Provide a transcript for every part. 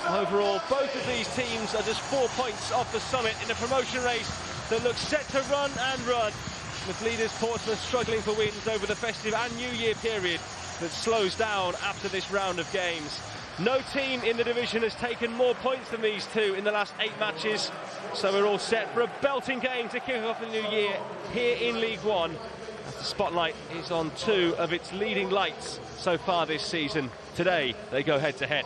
Overall, both of these teams are just 4 points off the summit in a promotion race that looks set to run and run, with leaders Portsmouth struggling for wins over the festive and New Year period that slows down after this round of games. No team in the division has taken more points than these two in the last 8 matches, so we're all set for a belting game to kick off the new year here in League One, as the spotlight is on 2 of its leading lights so far this season. Today they go head to head.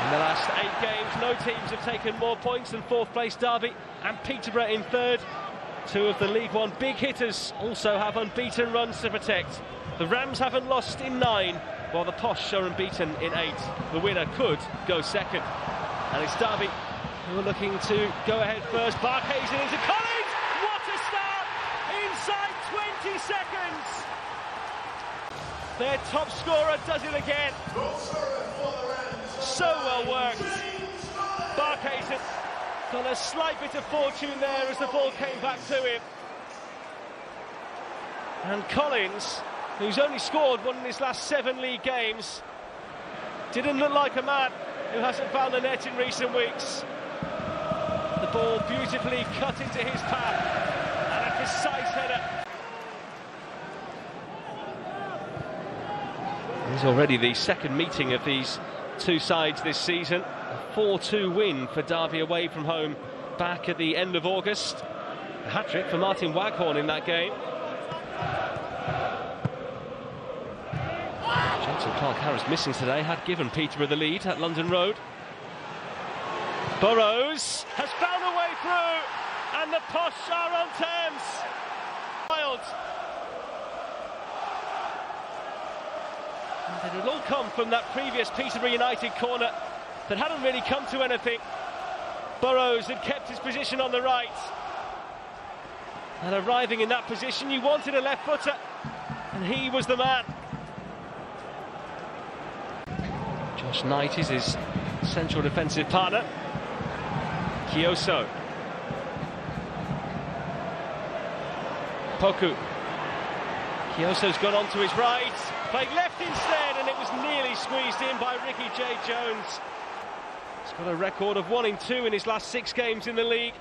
In the last 8 games, no teams have taken more points than 4th place Derby and Peterborough in 3rd. 2 of the League One big hitters also have unbeaten runs to protect. The Rams haven't lost in 9, while the Posh are unbeaten in 8. The winner could go second. And it's Derby who are looking to go ahead first. Barkhazen into Collins! What a start! Inside 20 seconds! Their top scorer does it again. So well worked. Barkhazen got a slight bit of fortune there as the ball came back to him. And Collins, who's only scored 1 in his last 7 league games, didn't look like a man who hasn't found the net in recent weeks. The ball beautifully cut into his path, and a precise header. It's already the second meeting of these 2 sides this season. A 4-2 win for Derby away from home back at the end of August. A hat-trick for Martin Waghorn in that game. Johnson Clark-Harris missing today, had given Peterborough the lead at London Road. Burrows has found a way through, and the Posh are on terms. Wild. And it had all come from that previous Peterborough United corner that hadn't really come to anything. Burrows had kept his position on the right. And arriving in that position, you wanted a left footer, and he was the man. Josh Knight is his central defensive partner. Kioso. Poku. Kioso's gone on to his right, played left instead, and it was nearly squeezed in by Ricky J. Jones. He's got a record of 1 in 2 in his last 6 games in the league.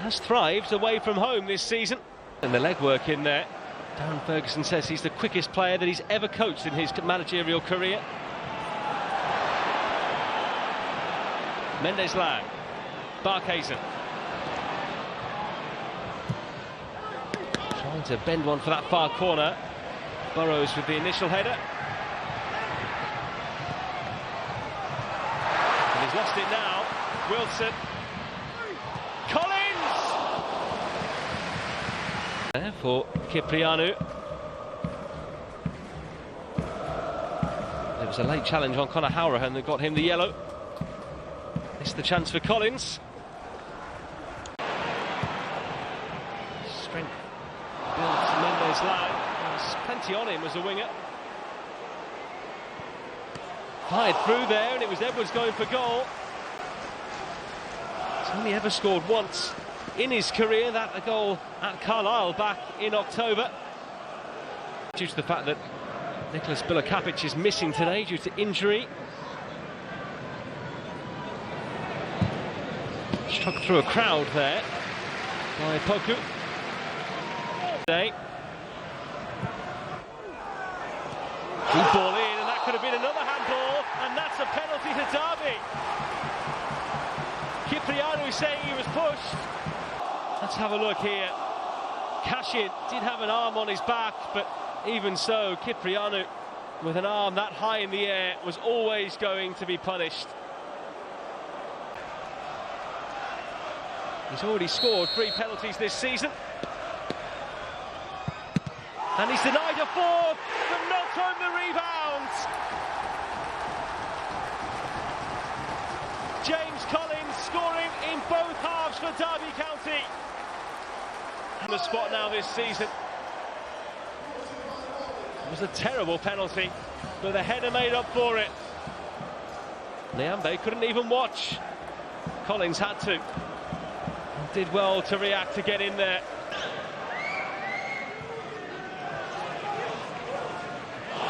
Has thrived away from home this season. And the legwork in there. Darren Ferguson says he's the quickest player that he's ever coached in his managerial career. Mendes-Lang. Barkhazen. Trying to bend one for that far corner. Burrows with the initial header. And he's lost it now. Wilson. Collins! There for Cipriano. It was a late challenge on Conor Howrahan that got him the yellow. Missed the chance for Collins. Strength built Mendes-Lang. There's plenty on him as a winger. Fired through there, and it was Edwards going for goal. He's only ever scored once in his career, that a goal at Carlisle back in October. Due to the fact that Nicholas Bilakapic is missing today due to injury. Struck through a crowd there by Poku. Deep ball in, and that could have been another handball, and that's a penalty to Derby. Cipriano is saying he was pushed. Let's have a look here. Cashin did have an arm on his back, but even so, Cipriano with an arm that high in the air was always going to be punished. He's already scored 3 penalties this season. And he's denied a 4th, but knocked home the rebound. James Collins scoring in both halves for Derby County. On the spot now this season. It was a terrible penalty, but the header made up for it. Nyambe couldn't even watch. Collins had to. Did well to react to get in there.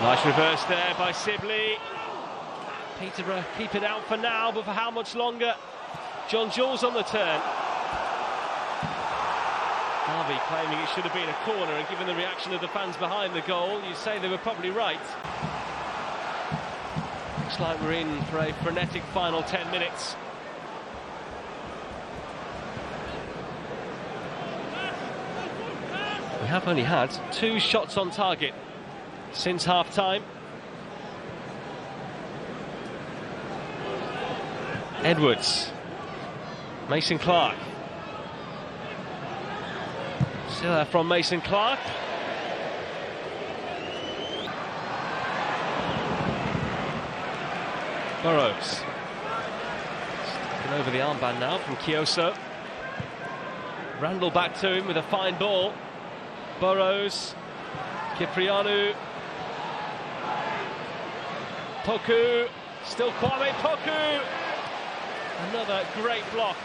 Nice reverse there by Sibley. Peterborough keep it out for now, but for how much longer? John Jules on the turn. Harvey claiming it should have been a corner, and given the reaction of the fans behind the goal, you'd say they were probably right. Looks like we're in for a frenetic final 10 minutes. We have only had 2 shots on target since half-time. Edwards, Mason Clark. Still there from Mason Clark. Burrows. Taking over the armband now from Kioso. Randall back to him with a fine ball. Burrows. Kiprianu. Poku. Still Kwame Poku. Another great block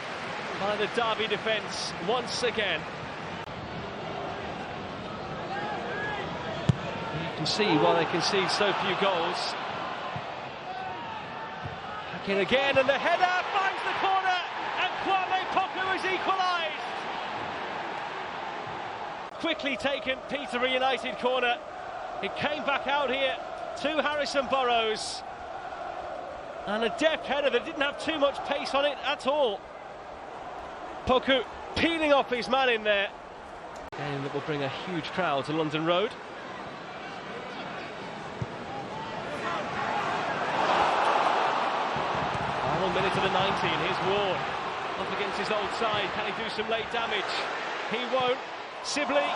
by the Derby defence once again. You can see why they concede so few goals. Back in again, and the header finds the corner, and Kwame Poku has equalised. Quickly taken, Peterborough United corner. It came back out here to Harrison Burrows. And a deft header that didn't have too much pace on it at all. Poku peeling off his man in there. Game that will bring a huge crowd to London Road. Final minute of the 90, and here's Ward. Up against his old side, can he do some late damage? He won't. Sibley.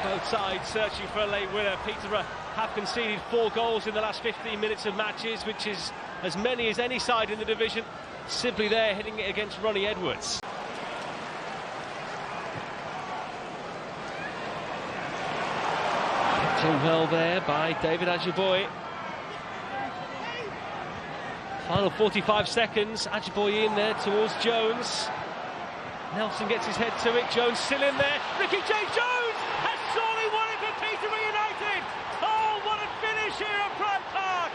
Both sides searching for a late winner. Peterborough have conceded 4 goals in the last 15 minutes of matches, which is as many as any side in the division. Sibley there hitting it against Ronnie Edwards. Kept in well there by David Ajiboye. Final 45 seconds, Ajiboye in there towards Jones. Nelson gets his head to it, Jones still in there. Ricky J. Jones has surely won it for Peterborough United! Oh, what a finish here at Pride Park!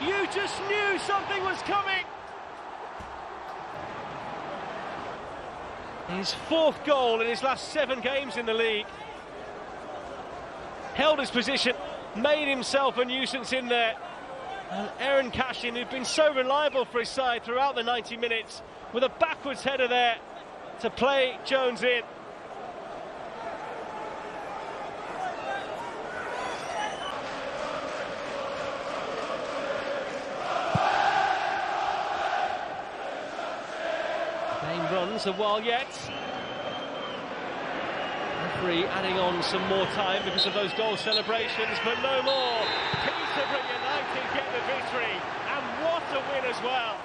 You just knew something was coming! His 4th goal in his last 7 games in the league. Held his position, made himself a nuisance in there. And Aaron Cashin, who'd been so reliable for his side throughout the 90 minutes, with a backwards header there to play Jones in. The game runs a while yet. Referee adding on some more time because of those goal celebrations, but no more. Peterborough United get the victory, and what a win as well.